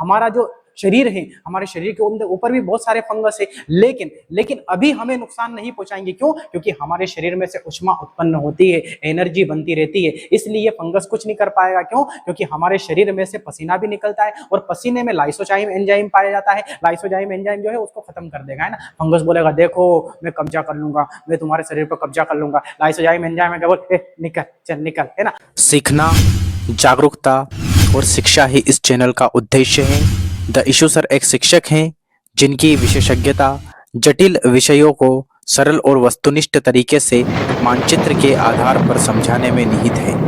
हमारा जो शरीर है, हमारे शरीर के ऊपर भी बहुत सारे फंगस है, लेकिन लेकिन अभी हमें नुकसान नहीं पहुंचाएंगे। क्यों? क्योंकि हमारे शरीर में से ऊष्मा उत्पन्न होती है, एनर्जी बनती रहती है, इसलिए ये फंगस कुछ नहीं कर पाएगा। क्यों? क्योंकि हमारे शरीर में से पसीना भी निकलता है और पसीने में लाइसोजाइम एंजाइम पाया जाता है। लाइसोजाइम एंजाइम जो है उसको खत्म कर देगा, है ना। फंगस बोलेगा देखो मैं कब्जा कर लूंगा, मैं तुम्हारे शरीर पर कब्जा कर लूंगा। लाइसोजाइम एंजाइम क्या बोल, निकल चल निकल, है ना। सीखना, जागरूकता और शिक्षा ही इस चैनल का उद्देश्य है। द इशू सर एक शिक्षक हैं जिनकी विशेषज्ञता जटिल विषयों को सरल और वस्तुनिष्ठ तरीके से मानचित्र के आधार पर समझाने में निहित है।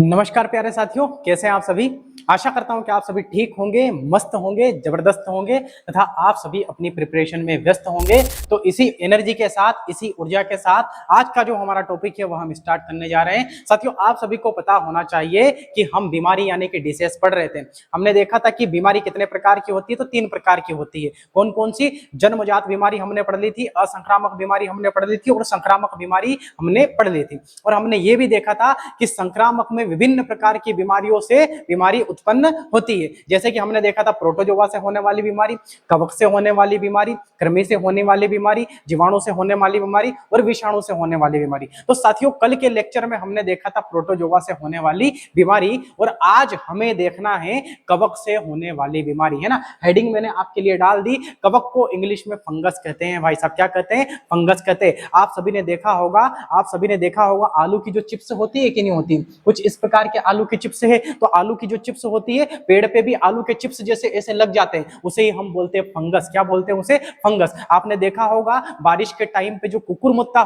नमस्कार प्यारे साथियों, कैसे हैं आप सभी। आशा करता हूं कि आप सभी ठीक होंगे, मस्त होंगे, जबरदस्त होंगे तथा आप सभी अपनी प्रिपरेशन में व्यस्त होंगे। तो इसी एनर्जी के साथ, इसी ऊर्जा के साथ आज का जो हमारा टॉपिक है वो हम स्टार्ट करने जा रहे हैं। साथियों, आप सभी को पता होना चाहिए कि हम बीमारी यानी कि डिसीज पढ़ रहे थे। हमने देखा था कि बीमारी कितने प्रकार की होती है, तो 3 प्रकार की होती है। कौन कौन सी? जन्मजात बीमारी हमने पढ़ ली थी, असंक्रामक बीमारी हमने पढ़ ली थी और संक्रामक बीमारी हमने पढ़ ली थी। और हमने ये भी देखा था कि संक्रामक में विभिन्न प्रकार की बीमारियों से बीमारी उत्पन्न होती है। जैसे कि हमने देखा था प्रोटोजोआ से होने वाली बीमारी, कवक से होने वाली बीमारी, कृमि से होने वाली बीमारी, जीवाणु से होने वाली बीमारी और विषाणु से होने वाली बीमारी। तो साथियों, कल के लेक्चर में हमने देखा था प्रोटोजोआ से होने वाली बीमारी और आज हमें देखना है कवक से होने वाली बीमारी, है ना। हेडिंग मैंने आपके लिए डाल दी, कवक को इंग्लिश में फंगस कहते हैं। भाई साहब क्या कहते हैं? फंगस कहते हैं। आप सभी ने देखा होगा आलू की जो चिप्स होती है कि नहीं होती, कुछ इस प्रकार के आलू की चिप्स है। तो आलू की जो चिप्स होती है, पेड़ पे भी आलू के चिप्स जैसे ऐसे लग जाते हैं, उसे ही हम बोलते हैं फंगस। क्या बोलते हैं उसे? फंगस। आपने देखा होगा बारिश के टाइम पे जो कुकुरमुत्ता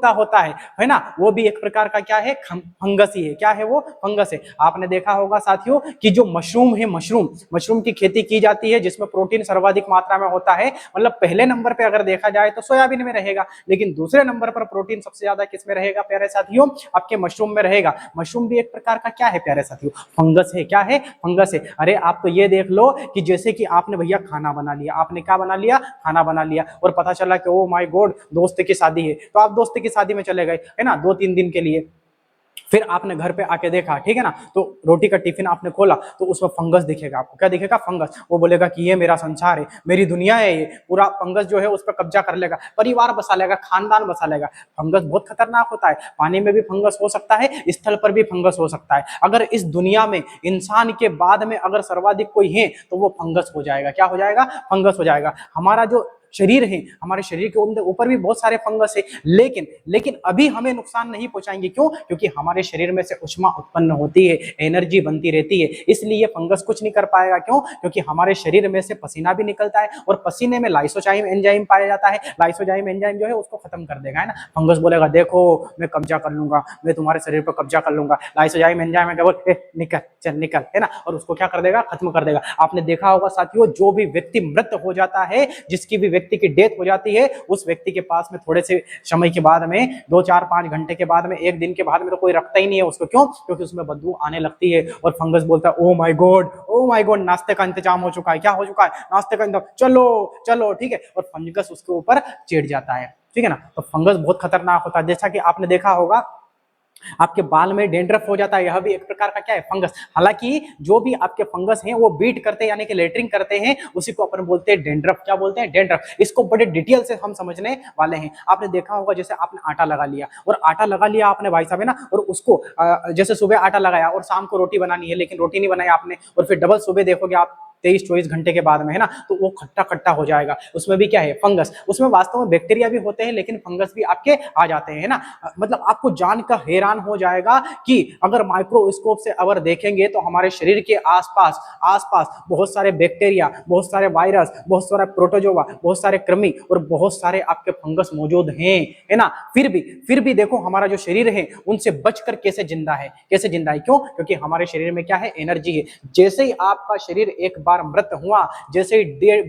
होता है ना, वो भी एक प्रकार का क्या है? फंगस ही है। क्या है वो? फंगस है। आपने देखा होगा साथियों कि जो मशरूम है, मशरूम की खेती की जाती है जिसमें प्रोटीन सर्वाधिक मात्रा में होता है। मतलब पहले नंबर पे अगर देखा जाए तो सोयाबीन में रहेगा, लेकिन दूसरे नंबर पर प्रोटीन सबसे ज्यादा किसमें रहेगा प्यारे साथियों? आपके मशरूम में रहेगा। मशरूम भी एक प्रकार का क्या है प्यारे साथियों? फंगस है। क्या है? फंगस है। अरे आप तो ये देख लो कि जैसे कि आपने भैया खाना बना लिया, आपने क्या बना लिया? खाना बना लिया, और पता चला कि ओ माय गॉड दोस्त की शादी है, तो आप दोस्त की शादी में चले गए, है ना, 2-3 दिन के लिए। फिर आपने घर पे आके देखा, ठीक है ना, तो रोटी का टिफिन आपने खोला तो उसमें फंगस दिखेगा आपको। क्या दिखेगा? फंगस। वो बोलेगा कि ये मेरा संसार है, मेरी दुनिया है, ये पूरा फंगस जो है उस पर कब्जा कर लेगा, परिवार बसा लेगा, खानदान बसा लेगा। फंगस बहुत खतरनाक होता है। पानी में भी फंगस हो सकता है, स्थल पर भी फंगस हो सकता है। अगर इस दुनिया में इंसान के बाद में अगर सर्वाधिक कोई है तो वो फंगस हो जाएगा। क्या हो जाएगा? फंगस हो जाएगा। हमारा जो शरीर है, हमारे शरीर के ऊपर भी बहुत सारे फंगस है, लेकिन अभी हमें नुकसान नहीं पहुंचाएंगे। क्यों? क्योंकि हमारे शरीर में से ऊष्मा उत्पन्न होती है, एनर्जी बनती रहती है, इसलिए फंगस कुछ नहीं कर पाएगा। क्यों? क्योंकि हमारे शरीर में से पसीना भी निकलता है और पसीने में लाइसोजाइम एंजाइम पाया जाता है। लाइसोजाइम एंजाइम जो है उसको खत्म कर देगा, है ना। फंगस बोलेगा देखो मैं कब्जा कर लूंगा, मैं तुम्हारे शरीर पर कब्जा कर लूंगा। लाइसोजाइम एंजाइम क्या बोल, निकल चल निकल, है ना, और उसको क्या कर देगा? खत्म कर देगा। आपने देखा होगा साथियों, जो भी व्यक्ति मृत हो जाता है, जिसकी भी व्यक्ति की डेथ हो जाती है, उस व्यक्ति के पास में थोड़े से समय के बाद में 2-4-5 घंटे के बाद में, 1 दिन के बाद में तो कोई रखता ही नहीं है उसको। क्यों? क्योंकि उसमें बदबू आने लगती है और फंगस बोलता है ओ माय गॉड नाश्ते का इंतजाम हो चुका है। क्या हो चुका है? नाश्ते का इंतजाम, चलो चलो, ठीक है, और फंगस उसके ऊपर चिढ़ जाता है, ठीक है ना। तो फंगस बहुत खतरनाक होता है। जैसा कि आपने देखा होगा आपके बाल में डेंड्रफ हो जाता है, यह भी एक प्रकार का क्या है? फंगस। हालांकि जो भी आपके फंगस हैं वो बीट करते हैं यानी कि लेटरिंग करते हैं, उसी को अपन बोलते हैं डेंड्रफ। क्या बोलते हैं? डेंड्रफ। इसको बड़े डिटेल से हम समझने वाले हैं। आपने देखा होगा जैसे आपने आटा लगा लिया, और आटा लगा लिया आपने भाई साहब, है ना, और उसको जैसे सुबह आटा लगाया और शाम को रोटी बनानी है, लेकिन रोटी नहीं बनाई आपने, और फिर डबल सुबह देखोगे आप 23-24 घंटे के बाद में, है ना, तो वो खट्टा खट्टा हो जाएगा। उसमें भी क्या है? फंगस। उसमें वास्तव में बैक्टीरिया भी होते हैं, लेकिन फंगस भी आपके आ जाते हैं, है ना। मतलब आपको जानकर हैरान हो जाएगा कि अगर माइक्रोस्कोप से अगर देखेंगे तो हमारे शरीर के आसपास बहुत सारे बैक्टीरिया, बहुत सारे वायरस, बहुत सारे प्रोटोजोआ, बहुत सारे कृमि और बहुत सारे आपके फंगस मौजूद हैं, है ना। फिर भी देखो हमारा जो शरीर है उनसे बचकर कैसे जिंदा है? क्यों? क्योंकि हमारे शरीर में क्या है? एनर्जी है। जैसे ही आपका शरीर एक बार मृत हुआ, जैसे ही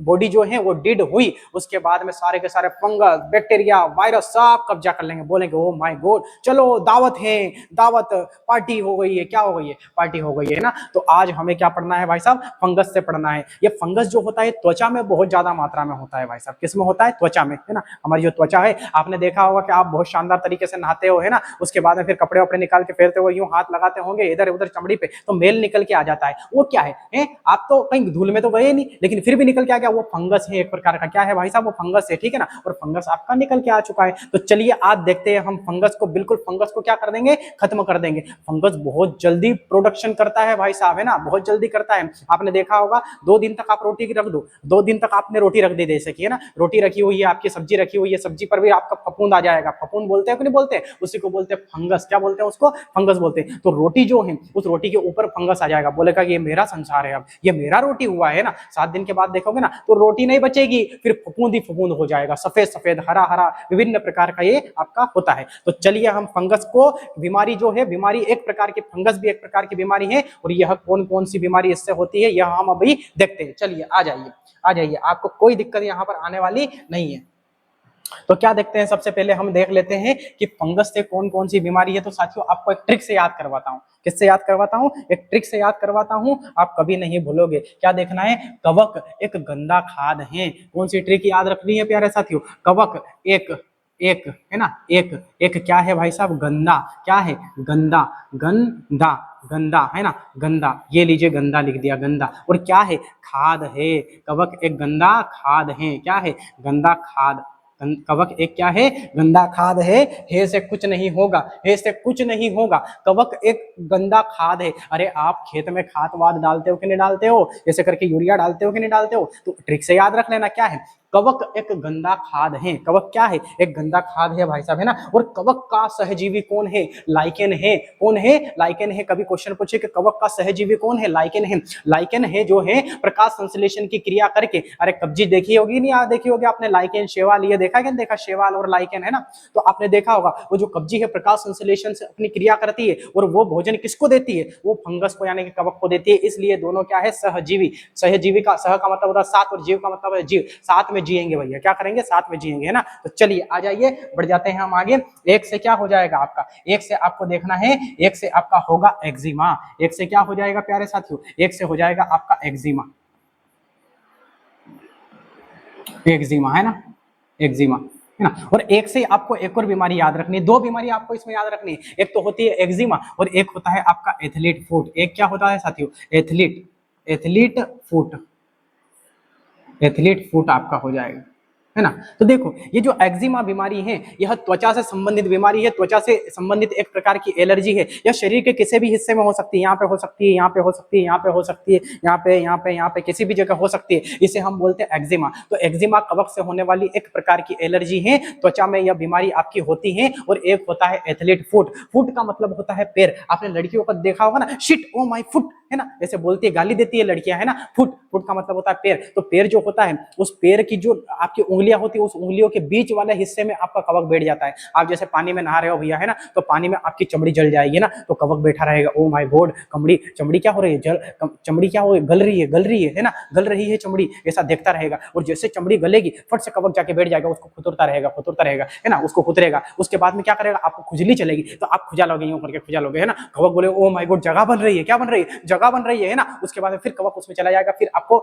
बॉडी जो है वो डेड हुई, उसके बाद में सारे के सारे फंगस, बैक्टीरिया, वायरस सब कब्जा कर लेंगे, बोलेंगे ओ माय गॉड चलो दावत है, दावत पार्टी हो गई है, क्या हो गई है, पार्टी हो गई है ना। तो आज हमें क्या पढ़ना है भाई साहब, फंगस से पढ़ना है। ये फंगस जो होता है त्वचा में बहुत ज्यादा मात्रा में होता है भाई साहब। किस में होता है, त्वचा में, है ना। हमारी जो त्वचा है, आपने देखा होगा कि आप बहुत शानदार तरीके से नहाते हो, है ना, उसके बाद में फिर कपड़े वपड़े निकाल के फेरते हो, यूं हाथ लगाते होंगे इधर उधर चमड़ी पे, तो मेल निकल के आ जाता है। वो क्या है? आप तो कहीं धूल में तो गए नहीं, लेकिन फिर भी निकल के आ गया, वो फंगस है एक प्रकार का। क्या है भाई साहब, वो फंगस है, ठीक है ना। और फंगस आपका निकल के आ चुका है। तो चलिए आज देखते हैं हम फंगस को, बिल्कुल फंगस को क्या कर देंगे, खत्म कर देंगे। फंगस बहुत जल्दी प्रोडक्शन करता है भाई साहब, है ना, बहुत जल्दी करता है। आपने देखा होगा 2 दिन तक आप रोटी रख दो, 2 दिन तक आपने रोटी रख दी, जैसे कि, है ना, रोटी रखी हुई है, आपकी सब्जी रखी हुई है, सब्जी पर भी आपका फफूंद आ जाएगा। फफूंद बोलते हैं कि नहीं बोलते, उसी को बोलते हैं फंगस। क्या बोलते हैं उसको, फंगस बोलते हैं। तो रोटी जो है, उस रोटी के ऊपर फंगस आ जाएगा, बोलेगा ये मेरा संसार है, अब ये मेरा रोटी हुआ है ना। 7 दिन के बाद देखोगे ना तो रोटी नहीं बचेगी, फिर फफूंद ही फफूंद हो जाएगा, सफेद सफेद, हरा हरा, विभिन्न प्रकार का ये आपका होता है। तो चलिए हम फंगस को, बीमारी जो है, बीमारी एक प्रकार की, फंगस भी एक प्रकार की बीमारी है, और यह कौन कौन सी बीमारी इससे होती है यह हम अभी देखते हैं। चलिए आ जाइए, आ जाइए, आपको कोई दिक्कत यहाँ पर आने वाली नहीं है। तो क्या देखते हैं, सबसे पहले हम देख लेते हैं कि फंगस से कौन कौन सी बीमारी है। तो साथियों आपको एक ट्रिक से याद करवाता हूं। किससे याद करवाता हूं, एक ट्रिक से याद करवाता हूं, आप कभी नहीं भूलोगे। क्या देखना है, कवक एक गंदा खाद है। कौन सी ट्रिक याद रखनी है प्यारे साथियों, कवक एक है ना, एक क्या है भाई साहब, गंदा। क्या है, गंदा, गंदा, गंदा, है ना, गंदा। ये लीजिए गंदा लिख दिया, गंदा। और क्या है, खाद है। कवक एक गंदा खाद है। क्या है, गंदा खाद। कवक एक क्या है, गंदा खाद है। हे से कुछ नहीं होगा, हे से कुछ नहीं होगा, कवक एक गंदा खाद है। अरे आप खेत में खाद वाद डालते हो कि नहीं डालते हो, ऐसे करके यूरिया डालते हो कि नहीं डालते हो, तो ट्रिक से याद रख लेना क्या है, कवक एक गंदा खाद है। कवक क्या है, एक गंदा खाद है भाई साहब, है ना। और कवक का सहजीवी कौन है, लाइकेन है। कौन है, लाइकेन है। कभी क्वेश्चन पूछे कि कवक का सहजीवी कौन है, लाइकेन है। लाइकेन है जो है प्रकाश संश्लेषण की क्रिया करके, अरे कब्जी देखी होगी नहीं, देखी होगी आपने, लाइकेन शैवाल, ये देखा क्या देखा, शैवाल और लाइकेन, है ना। तो आपने देखा होगा वो जो कब्जी है प्रकाश संश्लेषण से अपनी क्रिया करती है, और वो भोजन किसको देती है, वो फंगस को यानी कि कवक को देती है। इसलिए दोनों क्या है, सहजीवी। सहजीवी का सह का मतलब होता है साथ, और जीव का मतलब है जीव, साथ में जिएंगे भैया, क्या करेंगे, साथ में जिएंगे, है ना। तो चलिए आ जाइए, बढ़ जाते हैं हम आगे। एक से क्या हो जाएगा आपका, एक से आपको देखना है, एक से आपका होगा एक्जिमा। एक से क्या हो जाएगा प्यारे साथियों, एक से हो जाएगा आपका एक्जिमा। एक्जिमा, है ना, एक्जिमा, है ना। और एक से आपको एक और बीमारी याद रखनी है, 2 बीमारी आपको इसमें याद रखनी है। एक तो होती है एक्जिमा, और एक होता है आपका एथलीट फुट। एक क्या होता है साथियों, एथलीट फुट, एथलीट फुट आपका हो जाएगा, है ना। तो देखो ये जो एक्जिमा बीमारी है, यह त्वचा से संबंधित बीमारी है। त्वचा से संबंधित एक प्रकार की एलर्जी है। यह शरीर के किसी भी हिस्से में हो सकती है, यहाँ पे हो सकती है, यहाँ पे हो सकती है, यहाँ पे हो सकती है, यहाँ पे, यहाँ पे, यहाँ पे, किसी भी जगह हो सकती है। इसे हम बोलते हैं एक्जिमा। तो एक्जिमा कवक से होने वाली एक प्रकार की एलर्जी है, त्वचा में यह बीमारी आपकी होती है। और एक होता है एथलीट फुट। फुट का मतलब होता है पैर। आपने लड़कियों को देखा होगा ना, शिट ओ माय फुट, है ना, ऐसे बोलती है, गाली देती है लड़कियां, है ना। फुट, फुट का मतलब होता है पैर। तो पैर जो होता है, उस पैर की जो आपकी उंगलियां होती है, उस उंगलियों के बीच वाले हिस्से में आपका कवक बैठ जाता है। आप जैसे पानी में नहा रहे हो भैया, है ना, तो पानी में आपकी चमड़ी जल जाएगी ना, तो कवक बैठा रहेगा। ओ माय गॉड, चमड़ी क्या हो रही है, चमड़ी क्या हो रही है, गल रही है ना, गल रही है चमड़ी, ऐसा देखता रहेगा। और जैसे चमड़ी गलेगी, फट से कवक जाके बैठ जाएगा, उसको खुतरता रहेगा, है ना, उसको खुतरेगा। उसके बाद में क्या करेगा, आपको खुजली चलेगी, तो आप खुजा लोगे, यूं करके खुजा लोगे, है ना। कवक बोले ओ माय गॉड, जगह बन रही है, क्या बन रही है, जगह बन रही है ना। उसके बाद फिर कवक उसमें चला जाएगा, फिर आपको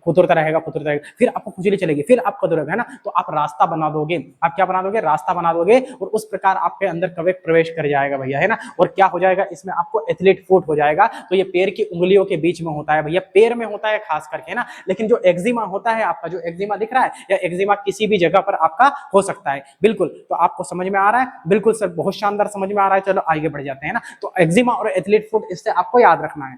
खुतरता रहेगा, फिर आपको खुजली चलेगी, फिर आप खुतरोगे, है ना। तो आप रास्ता बना दोगे, आप क्या बना दोगे, रास्ता बना दोगे, और उस प्रकार आपके अंदर कवक प्रवेश कर जाएगा भैया, है ना। और क्या हो जाएगा, इसमें आपको एथलीट फुट हो जाएगा। तो ये पैर की उंगलियों के बीच में होता है भैया, पैर में होता है खास करके, है ना। लेकिन जो एक्जिमा होता है, आपका जो एक्जिमा दिख रहा है, या एक्जिमा किसी भी जगह पर आपका हो सकता है। बिल्कुल, तो आपको समझ में आ रहा है, बिल्कुल सर, बहुत शानदार समझ में आ रहा है। चलो आगे बढ़ जाते हैं ना। तो एक्जिमा और एथलीट फुट, इससे आपको याद रखना है।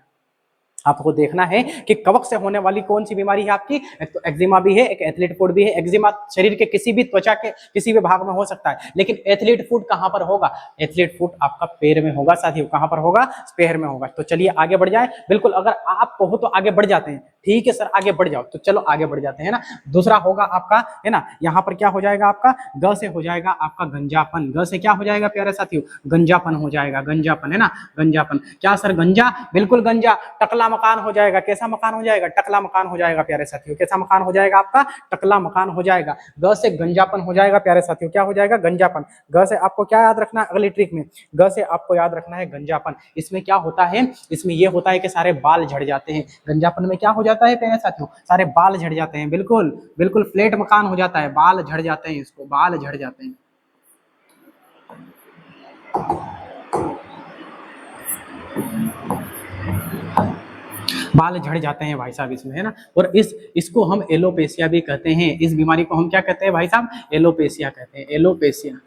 आपको देखना है कि कवक से होने वाली कौन सी बीमारी है आपकी, एक तो एक्जिमा भी है, एक एथलीट फुट भी है। एक्जिमा शरीर के किसी भी त्वचा के किसी भी भाग में हो सकता है, लेकिन एथलीट फुट कहां पर होगा, एथलीट फुट आपका पैर में होगा साथियों। कहां पर होगा, पैर में होगा। तो चलिए आगे बढ़ जाए। बिल्कुल, अगर आप कहो तो आगे बढ़ जाते हैं, ठीक है सर आगे बढ़ जाओ, तो चलो आगे बढ़ जाते हैं ना। दूसरा होगा आपका, है ना, यहाँ पर क्या हो जाएगा आपका, ग से हो जाएगा आपका गंजापन। ग से क्या हो जाएगा प्यारे साथियों, गंजापन हो जाएगा, गंजापन, है ना, गंजापन। क्या सर, गंजा, बिल्कुल गंजा, टकला मकान हो जाएगा। कैसा मकान हो जाएगा? टकला मकान हो जाएगा प्यारे साथियों। कैसा मकान हो जाएगा आपका? टकला मकान हो जाएगा। ग से गंजापन हो जाएगा प्यारे साथियों। क्या हो जाएगा? गंजापन। ग से आपको क्या याद रखना है अगली ट्रिक में? ग से आपको याद रखना है गंजापन। इसमें क्या होता है? इसमें यह होता है कि सारे बाल झड़ जाते हैं। गंजापन में क्या हो जाता है प्यारे साथियों? सारे बाल झड़ जाते हैं। बिल्कुल बिल्कुल फ्लैट मकान हो जाता है, बाल झड़ जाते हैं, इसको बाल झड़ जाते हैं। बाल झड़ जाते हैं भाई साहब इसमें, है ना। और इसको हम एलोपेशिया भी कहते हैं। इस बीमारी को हम क्या कहते हैं भाई साहब? एलोपेशिया कहते हैं। एलोपेशिया,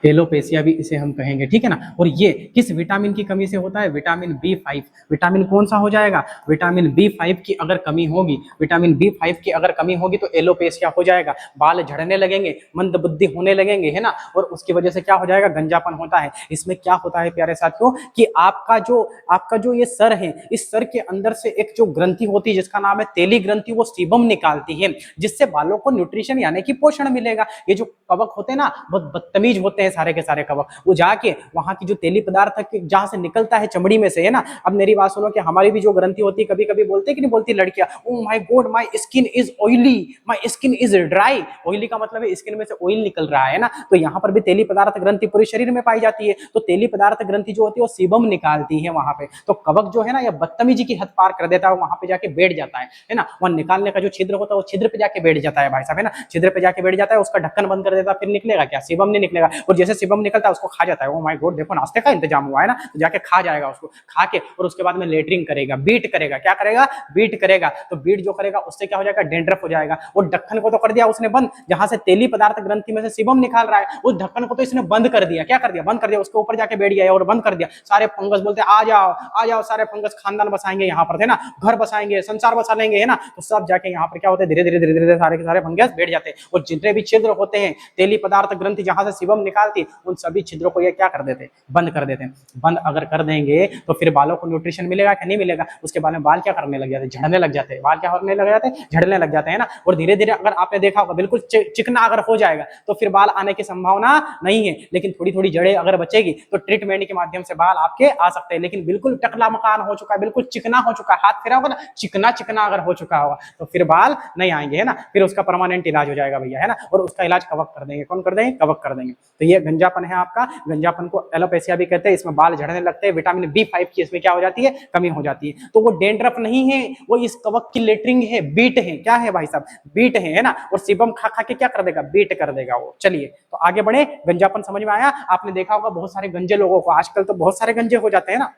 एलोपेशिया भी इसे हम कहेंगे, ठीक है ना। और ये किस विटामिन की कमी से होता है? Vitamin B5। विटामिन कौन सा हो जाएगा? विटामिन B5 की अगर कमी होगी, विटामिन B5 की अगर कमी होगी तो एलोपेशिया हो जाएगा। बाल झड़ने लगेंगे, मंदबुद्धि होने लगेंगे, है ना। और उसकी वजह से क्या हो जाएगा? गंजापन होता है। इसमें क्या होता है प्यारे साथियों कि आपका जो ये सर है, इस सर के अंदर से एक जो ग्रंथि होती है जिसका नाम है तेली ग्रंथि, वो सीबम निकालती है, जिससे बालों को न्यूट्रिशन यानी कि पोषण मिलेगा। ये जो कवक होते हैं ना, बहुत बदतमीज होते हैं सारे के सारे कवक। वो जाके वहां की जो तेली पदार्थ जहां से निकलता है चमड़ी में से, है ना। अब मेरी बात सुनो कि हमारी भी जो ग्रंथि होती है, कभी कभी बोलते कि नहीं बोलती लड़कियां, oh my God my skin is oily, my skin is dry. Oily का मतलब है स्किन में से ऑयल निकल रहा है ना। तो यहाँ पर भी तेली पदार्थ ग्रंथि पूरे शरीर में पाई जाती है। तो तेली पदार्थ ग्रंथि जो होती है वो सीबम निकालती है वहां पे। तो कवक जो है ना, ये बदतमीजी की हद पार कर देता है, वहां पे जाके बैठ जाता है ना। वहां निकालने का जो छिद्र होता है वो छिद्र पे जाके बैठ जाता है भाई साहब, है ना। छिद्र पे जाके बैठ जाता है, उसका ढक्कन बंद कर देता है, फिर निकलेगा क्या? सीबम नहीं निकलेगा। और जैसे सीबम निकलता है उसको खा जाता है। ओ माय गॉड, देखो नाश्ते का इंतजाम हुआ है ना। तो जाके खा जाएगा उसको, खा के और उसके बाद में लेटरिंग करेगा, बीट करेगा। क्या करेगा? बीट करेगा। तो बीट जो करेगा उससे क्या हो जाएगा? डेंड्रफ हो जाएगा। और ढक्कन को तो कर दिया उसने बंद, जहां से तेली पदार्थ ग्रंथि में से सीबम निकाल रहा है, उस ढक्कन को तो इसने बंद कर दिया। क्या कर दिया? बंद कर दिया। उसके ऊपर जाके बैठ गया और बंद कर दिया। सारे फंगस बोलते आ जाओ आ जाओ, सारे फंगस खानदान बसाएंगे यहाँ पर, है ना। घर बसाएंगे, संसार बसा लेंगे, है ना। तो सब जाके यहाँ पर क्या होते हैं? धीरे धीरे धीरे धीरे सारे के सारे फंगस बैठ जाते हैं। और जितने भी छिद्र होते हैं, तेली पदार्थ ग्रंथि जहां से सीबम निकालती, उन सभी छिद्रों को ये क्या कर देते हैं? बंद कर देते हैं। बंद अगर कर देंगे तो फिर बालों को न्यूट्रिशन मिलेगा कि नहीं मिलेगा? उसके बाद में बाल क्या करने लग जाते हैं? झड़ने लग जाते हैं। बाल क्या होने लग जाते हैं? झड़ने लग जाते हैं ना। और धीरे धीरे अगर आपने देखा होगा, बिल्कुल चिकना अगर हो जाएगा तो फिर बाल आने की संभावना नहीं है। लेकिन थोड़ी थोड़ी जड़ें अगर बचेगी तो ट्रीटमेंट के माध्यम से बाल आपके आ सकते हैं। लेकिन बिल्कुल टकला मकान हो चुका है, बिल्कुल चिकना हो चुका है, हाथ फेरा होगा ना, चिकना चिकना अगर हो चुका होगा तो फिर बाल नहीं आएंगे, है ना। फिर उसका परमानेंट इलाज हो जाएगा भैया, है ना। और उसका इलाज कवक कर देंगे। कौन कर देंगे? कवक कर देंगे। तो ये गंजापन है आपका। गंजापन को एलोपेशिया भी कहते हैं। इसमें बाल झड़ने लगते हैं। विटामिन B5 की इसमें क्या हो जाती है? कमी हो जाती है। तो वो डेंड्रफ नहीं है, वो इस कवक की लेटरिंग है, बीट है। क्या है भाई साहब? बीट है ना। और सीबम खा खा के क्या कर देगा? बीट कर देगा वो। चलिए तो आगे बढ़े। गंजापन समझ में आया? आपने देखा होगा बहुत सारे गंजे लोगों को, आजकल तो बहुत सारे गंजे हो जाते हैं ना।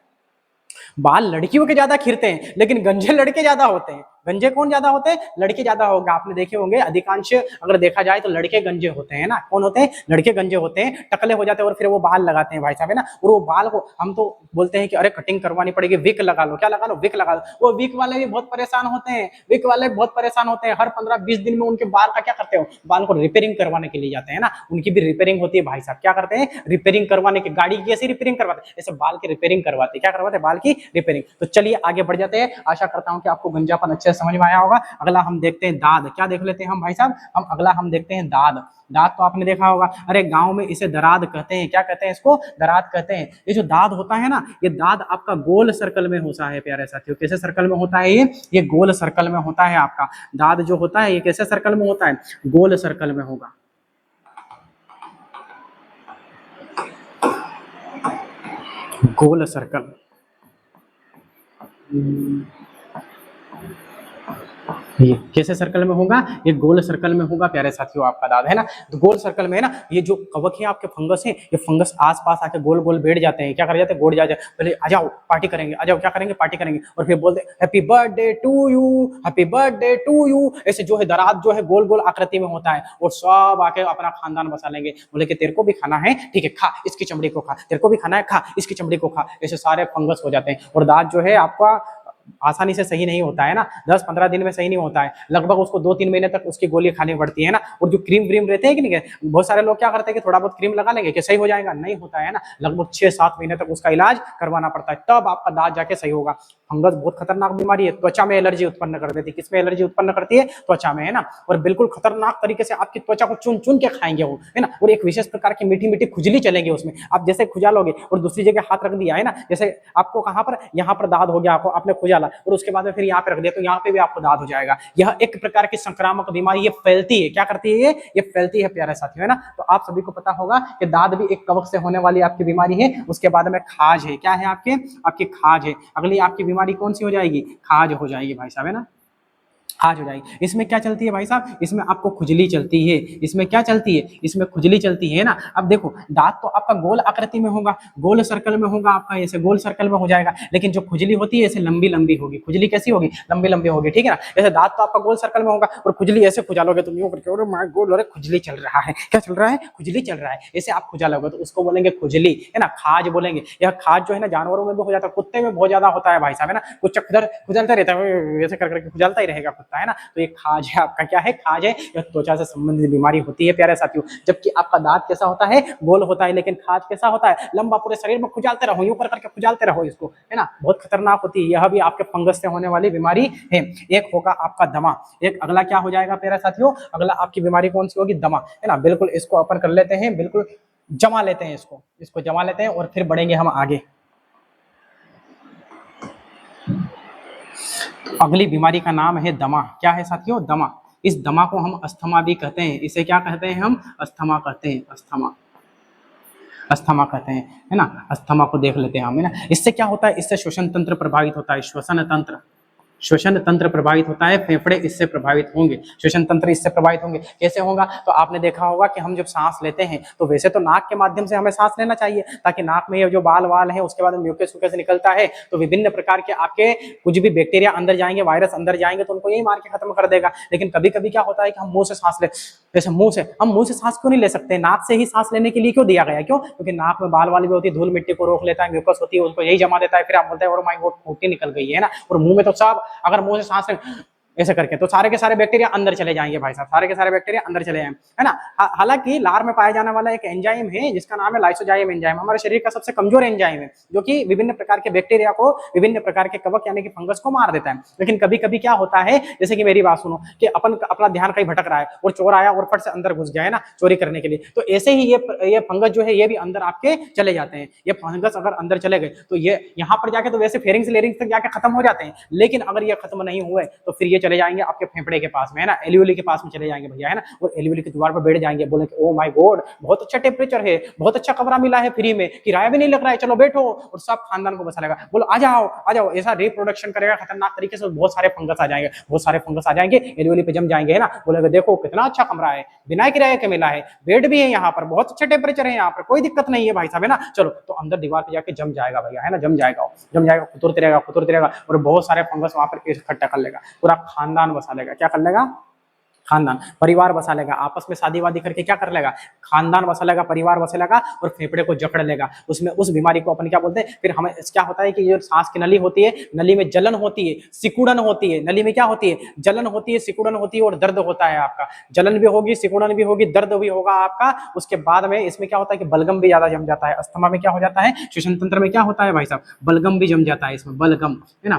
बाल लड़कियों के ज्यादा खिरते हैं लेकिन गंजे लड़के ज्यादा होते हैं। गंजे कौन ज्यादा होते हैं? लड़के ज्यादा होगा। आपने देखे होंगे अधिकांश अगर देखा जाए तो लड़के गंजे होते हैं ना। कौन होते हैं? लड़के गंजे होते हैं, टकले हो जाते हैं और फिर वो बाल लगाते हैं भाई साहब, है ना। और वो बाल को हम तो बोलते हैं कि अरे कटिंग करवानी पड़ेगी, विक लगा लो। क्या लगा लो? विक लगा लो। वो विक वाले भी बहुत परेशान होते हैं। विक वाले बहुत परेशान होते हैं। हर 15-20 दिन में उनके बाल का क्या करते हो? बाल को रिपेयरिंग करवाने के लिए जाते हैं ना। उनकी भी रिपेयरिंग होती है भाई साहब। क्या करते हैं? रिपेयरिंग करवाने की। गाड़ी की ऐसी रिपेयरिंग करवाते हैं, ऐसे बाल की रिपेयरिंग करवाते हैं। क्या करवाते हैं? बाल की रिपेयरिंग। तो चलिए आगे बढ़ जाते हैं। आशा करता हूं कि आपको गंजापन अच्छे से समझ में आया होगा। अगला हम देखते हैं दाद। क्या देख लेते हैं हम भाई साहब? अगला हम देखते हैं दाद। दाद तो आपने देखा होगा, अरे गांव में इसे दराद कहते हैं। क्या कहते हैं इसको? दराद कहते हैं। ये जो दाद होता है ना, ये दाद आपका गोल सर्कल में होता है प्यारे साथियों। कैसे सर्कल में होता है? ये गोल सर्कल में होता है आपका दाद जो होता है। ये कैसे सर्कल में होता है? गोल सर्कल में होगा। गोल सर्कल। ये कैसे सर्कल में होगा? ये गोल सर्कल में होगा प्यारे साथियों आपका दाद, है ना। तो गोल सर्कल में है ना, ये जो कवक है आपके फंगस है, ये फंगस आसपास आके गोल गोल बैठ जाते हैं। क्या कर जाते हैं? गोल जाते हैं। पहले आ जाओ पार्टी करेंगे, आ जाओ क्या करेंगे? पार्टी करेंगे। और फिर बोलते happy birthday to you, happy birthday to you. ऐसे जो है दराद जो है गोल गोल आकृति में होता है। और सब आके अपना खानदान बसा लेंगे। बोले कि तेरे को भी खाना है, ठीक है खा इसकी चमड़ी को खा, तेरे को भी खाना है, खा इसकी चमड़ी को खा। ऐसे सारे फंगस हो जाते हैं और दाद जो है आपका आसानी से सही नहीं होता है ना, 10-15 दिन में सही नहीं होता है, लगभग उसको 2-3 महीने तक उसकी गोली खानी पड़ती है ना। और जो क्रीम व्रीम रहते हैं कि नहीं, बहुत सारे लोग क्या करते हैं कि थोड़ा बहुत क्रीम लगा लेंगे कि सही हो जाएगा, नहीं होता है ना, लगभग 6-7 महीने तक उसका इलाज करवाना पड़ता है, तब आपका दांत जाके सही होगा। फंगस बहुत खतरनाक बीमारी है, त्वचा में एलर्जी उत्पन्न कर देती है। किसमें एलर्जी उत्पन्न करती है? त्वचा में, है ना। और बिल्कुल खतरनाक तरीके से आपकी त्वचा को चुन चुन के खाएंगे वो, है ना। और एक विशेष प्रकार की मीठी मीठी खुजली चलेगी उसमें, आप जैसे खुजालोगे और दूसरी जगह हाथ रख दिया, है ना, जैसे आपको कहां पर, यहाँ पर दाद हो गया, आपको आपने खुजाला और उसके बाद में फिर यहाँ पे रख दिया, तो यहाँ पे भी आपको दाद हो जाएगा। यह एक प्रकार की संक्रामक बीमारी, ये फैलती है। क्या करती है ये फैलती है प्यारे साथियों, है ना। तो आप सभी को पता होगा कि दाद भी एक कवक से होने वाली आपकी बीमारी है। उसके बाद में खाज है, क्या है आपकी खाज है। अगली आपकी बीमारी कौन सी हो जाएगी? खाज हो जाएगी भाई साहब, है ना, खाज हो जाएगी। इसमें क्या चलती है भाई साहब? इसमें आपको खुजली चलती है। इसमें क्या चलती है? इसमें खुजली चलती है ना। अब देखो, दांत तो आपका गोल आकृति में होगा, गोल सर्कल में होगा आपका, ऐसे गोल सर्कल में हो जाएगा, लेकिन जो खुजली होती है ऐसे लंबी लंबी होगी। खुजली कैसी होगी? लंबी लंबी होगी, ठीक है ना। जैसे दांत तो आपका गोल सर्कल में होगा और खुजली ऐसे खुजालोगे तुम यूं करके, माय गॉड, अरे खुजली चल रहा है। क्या चल रहा है? खुजली चल रहा है। ऐसे आप खुजालोगे तो उसको बोलेंगे खुजली, है ना, खाज बोलेंगे। यह खाज जो है ना जानवरों में भी हो जाता है, कुत्ते में बहुत ज्यादा होता है भाई साहब, है ना। कुछ खुजलता रहता है, ऐसे कर करके खुजलता ही रहेगा कुत्ता, है ना। तो ये खाज है आपका। क्या है? खाज है। यह त्वचा से संबंधित बीमारी होती है प्यारे साथियों। जबकि आपका दांत कैसा होता है? गोल होता है, लेकिन खाज कैसा होता है? लंबा, पूरे शरीर में खुजालते रहो, यूं करके खुजालते रहो इसको, है ना। बहुत खतरनाक होती है, यह भी आपके फंगस से होने वाली बीमारी है। एक होगा आपका दमा, एक अगला क्या हो जाएगा प्यारे साथियों? अगला आपकी बीमारी कौन सी होगी? दमा, है ना। बिल्कुल इसको अपन कर लेते हैं, बिल्कुल जमा लेते हैं इसको जमा लेते हैं और फिर बढ़ेंगे हम आगे। अगली बीमारी का नाम है दमा। क्या है साथियों? दमा। इस दमा को हम अस्थमा भी कहते हैं। इसे क्या कहते हैं हम? अस्थमा कहते हैं। अस्थमा कहते हैं, है ना। अस्थमा को देख लेते हैं हम, है ना। इससे क्या होता है? इससे श्वसन तंत्र प्रभावित होता है। श्वसन तंत्र प्रभावित होता है, फेफड़े इससे प्रभावित होंगे, श्वसन तंत्र इससे प्रभावित होंगे। कैसे होगा? तो आपने देखा होगा कि हम जब सांस लेते हैं तो वैसे तो नाक के माध्यम से हमें सांस लेना चाहिए, ताकि नाक में ये जो बाल वाल है उसके बाद म्यूकस वूकस निकलता है, तो विभिन्न प्रकार के आपके कुछ भी बैक्टीरिया अंदर जाएंगे, वायरस अंदर जाएंगे, तो उनको यही मार के खत्म कर देगा। लेकिन कभी कभी क्या होता है कि हम मुंह से सांस ले, जैसे हम मुंह से सांस क्यों नहीं ले सकते? नाक से ही सांस लेने के लिए क्यों दिया गया? क्यों? क्योंकि नाक में बाल वाली भी होती है, धूल मिट्टी को रोक लेता है, म्यूकस होती है उसको यही जमा देता है, फिर आप बोलते हैं और माय गॉड फूटी निकल गई है ना। और मुंह में तो सब, अगर मुंह से सांस ऐसे करके तो सारे के सारे बैक्टीरिया अंदर चले जाएंगे भाई साहब, सारे के सारे बैक्टीरिया अंदर चले जाएंगे, है ना। हालांकि लार में पाया जाने वाला एक एंजाइम है जिसका नाम है लाइसोजाइम एंजाइम, हमारे शरीर का सबसे कमजोर एंजाइम है, जो कि विभिन्न प्रकार के बैक्टीरिया को, विभिन्न प्रकार के कवक यानी कि फंगस को मार देता है। लेकिन कभी कभी क्या होता है, जैसे कि मेरी बात सुनो, कि अपना ध्यान कहीं भटक रहा है और चोर आया और फट से अंदर घुस गया, है ना, चोरी करने के लिए, तो ऐसे ही ये फंगस जो है ये भी अंदर आपके चले जाते हैं। ये फंगस अगर अंदर चले गए तो ये यहाँ पर जाके तो वैसे फेरिंग्स लेरिंग्स तक जाके खत्म हो जाते हैं, लेकिन अगर ये खत्म नहीं हुए तो फिर ये चले जाएंगे आपके फेफड़े के पास में, है ना, एल्यूली के पास में चले जाएंगे भैया, है ना। और एल्यूली की दीवार पर बैठ जाएंगे, बोलेंगे ओ माय गॉड बहुत अच्छा टेम्परेचर है, बहुत अच्छा कमरा मिला है, फ्री में, किराया भी नहीं लग रहा है, चलो बैठो, और सब खानदान को बसा लेगा, बोलो आ जाओ, ऐसा रिप्रोडक्शन करेगा खतरनाक तरीके से, बहुत सारे फंगस आ जाएंगे, एल्यूली पे जम जाएंगे, है ना। बोलेंगे देखो कितना अच्छा कमरा है, बिना किराए के मिला है, बेड भी है यहाँ पर, बहुत अच्छा टेम्परेचर है यहाँ पर, कोई दिक्कत नहीं है भाई साहब, है ना। चलो तो अंदर दीवार पे जाके जम जाएगा भैया, है ना, जम जाएगा, खुतुरते रहेगा और बहुत सारे फंगस वहां पर इकट्ठा कर लेगा, पूरा खानदान बसा लेगा। क्या कर लेगा? खानदान, परिवार बसा लेगा, आपस में शादी वादी करके क्या कर लेगा? खानदान बसा लेगा, परिवार बसा लेगा और फेफड़े को जकड़ लेगा। उसमें उस बीमारी को अपन क्या बोलते हैं? फिर हमें क्या होता है कि जो सांस की नली होती है, नली में जलन होती है, सिकुड़न होती है, नली में क्या होती है? जलन होती है, सिकुड़न होती है और दर्द होता है आपका, जलन भी होगी, सिकुड़न भी होगी, दर्द भी होगा आपका। उसके बाद में इसमें क्या होता है कि बलगम भी ज्यादा जम जाता है। अस्थमा में क्या हो जाता है? श्वसन तंत्र में क्या होता है भाई साहब? बलगम भी जम जाता है, इसमें बलगम, है ना,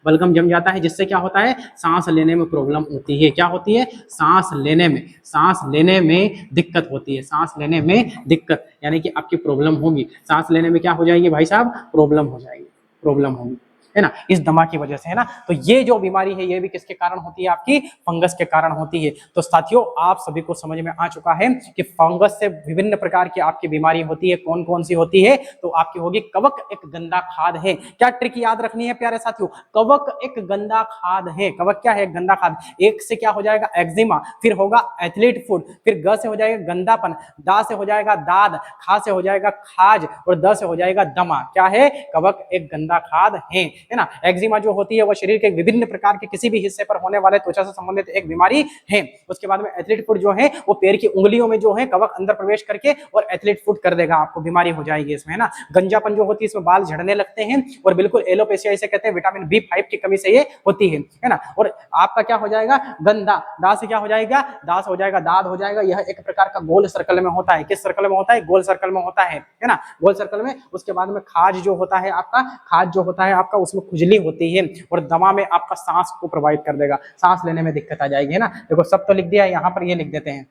बलगम जम जाता है, जिससे क्या होता है? सांस लेने में प्रॉब्लम होती है। क्या होती है? सांस लेने में दिक्कत होती है, सांस लेने में दिक्कत यानी कि आपकी प्रॉब्लम होगी, सांस लेने में क्या हो जाएगी भाई साहब? प्रॉब्लम होगी, है ना, इस दमा की वजह से, है ना। तो ये जो बीमारी है ये भी किसके कारण होती है? आपकी फंगस के कारण होती है। तो साथियों आप सभी को समझ में आ चुका है कि फंगस से विभिन्न प्रकार की आपकी बीमारी होती है। कौन कौन सी होती है? तो आपकी होगी कवक एक गंदा खाद है। क्या ट्रिक याद रखनी है प्यारे साथियों? कवक एक गंदा खाद है। कवक क्या है? गंदा खाद। एक से क्या हो जाएगा? एक्जिमा, फिर होगा एथलीट फूड, फिर ग से हो जाएगा गंदापन, दा से हो जाएगा दाद, खा से हो जाएगा खाज और द से हो जाएगा दमा। क्या है? कवक एक गंदा खाद है। है ना। एक्जिमा जो होती है वो शरीर के विभिन्न प्रकार के किसी भी हिस्से पर होने वाले त्वचा से संबंधित एक बीमारी है। उसके बाद में एथलीट फुट जो है वो पैर की उंगलियों में जो है कवक अंदर प्रवेश करके और एथलीट फुट कर देगा, आपको बीमारी हो जाएगी इसमें, है ना। गंजापन जो होती है इसमें बाल झड़ने लगते हैं और बिल्कुल एलोपेशिया इसे कहते हैं, विटामिन B5 की कमी से ये होती है ना। और आपका क्या हो जाएगा, गंदा दांत से क्या हो जाएगा, दांत हो जाएगा, दाद हो जाएगा। यह एक प्रकार का गोल सर्कल में होता है। किस सर्कल में होता है, गोल सर्कल में होता है ना, गोल सर्कल में। उसके बाद में खाज जो होता है आपका, खाज जो होता है आपका उसमें खुजली होती है और दमा में आपका सांस को प्रभावित कर देगा, सांस लेने में दिक्कत आ जाएगी, है ना। देखो सब तो लिख दिया है, यहाँ पर ये लिख देते हैं,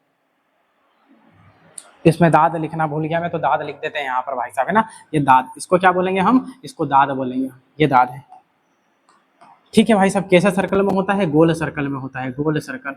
इसमें दाद लिखना भूल गया मैं, तो दाद लिख देते हैं यहाँ पर भाई साहब, है ना। ये दाद, इसको क्या बोलेंगे हम, इसको दाद बोलेंगे, ये दाद है, ठीक है भाई साहब। कैसा सर्कल में होता है, गोल सर्कल में होता है, गोल सर्कल,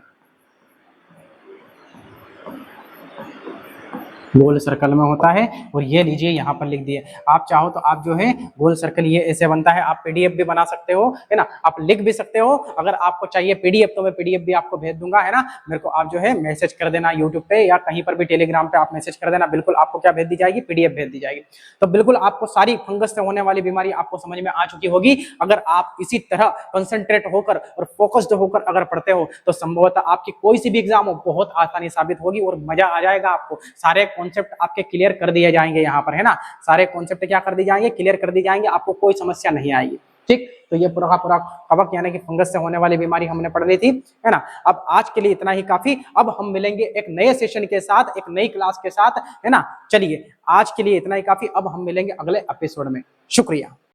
गोल सर्कल में होता है। और ये लीजिए यहाँ पर लिख दिए, आप चाहो तो आप जो है गोल सर्कल ये ऐसे बनता है, आप पीडीएफ भी बना सकते हो, है ना, आप लिख भी सकते हो। अगर आपको चाहिए पीडीएफ तो मैं पीडीएफ भी आपको भेज दूंगा, है ना। मेरे को आप जो है मैसेज कर देना यूट्यूब पे या कहीं पर भी, टेलीग्राम पे आप मैसेज कर देना, बिल्कुल आपको क्या भेज दी जाएगी, पीडीएफ भेज दी जाएगी। तो बिल्कुल आपको सारी फंगस से होने वाली बीमारी आपको समझ में आ चुकी होगी। अगर आप इसी तरह कंसंट्रेट होकर और फोकस्ड होकर अगर पढ़ते हो तो संभवतः आपकी कोई सी भी एग्जाम हो बहुत आसानी साबित होगी और मजा आ जाएगा आपको। सारे कॉन्सेप्ट आपके क्लियर कर दिए जाएंगे यहाँ पर, है ना। सारे कॉन्सेप्ट क्या कर दी जाएंगे, क्लियर कर दी जाएंगे, आपको कोई समस्या नहीं आएगी, ठीक। तो ये पूरा पूरा कवक यानी कि फंगस से होने वाली बीमारी हमने पढ़ ली थी, है ना। अब आज के लिए इतना ही काफी। अब हम मिलेंगे एक नए सेशन के साथ, एक नई क्लास के साथ, है ना। चलिए आज के लिए इतना ही काफी, अब हम मिलेंगे अगले एपिसोड में। शुक्रिया।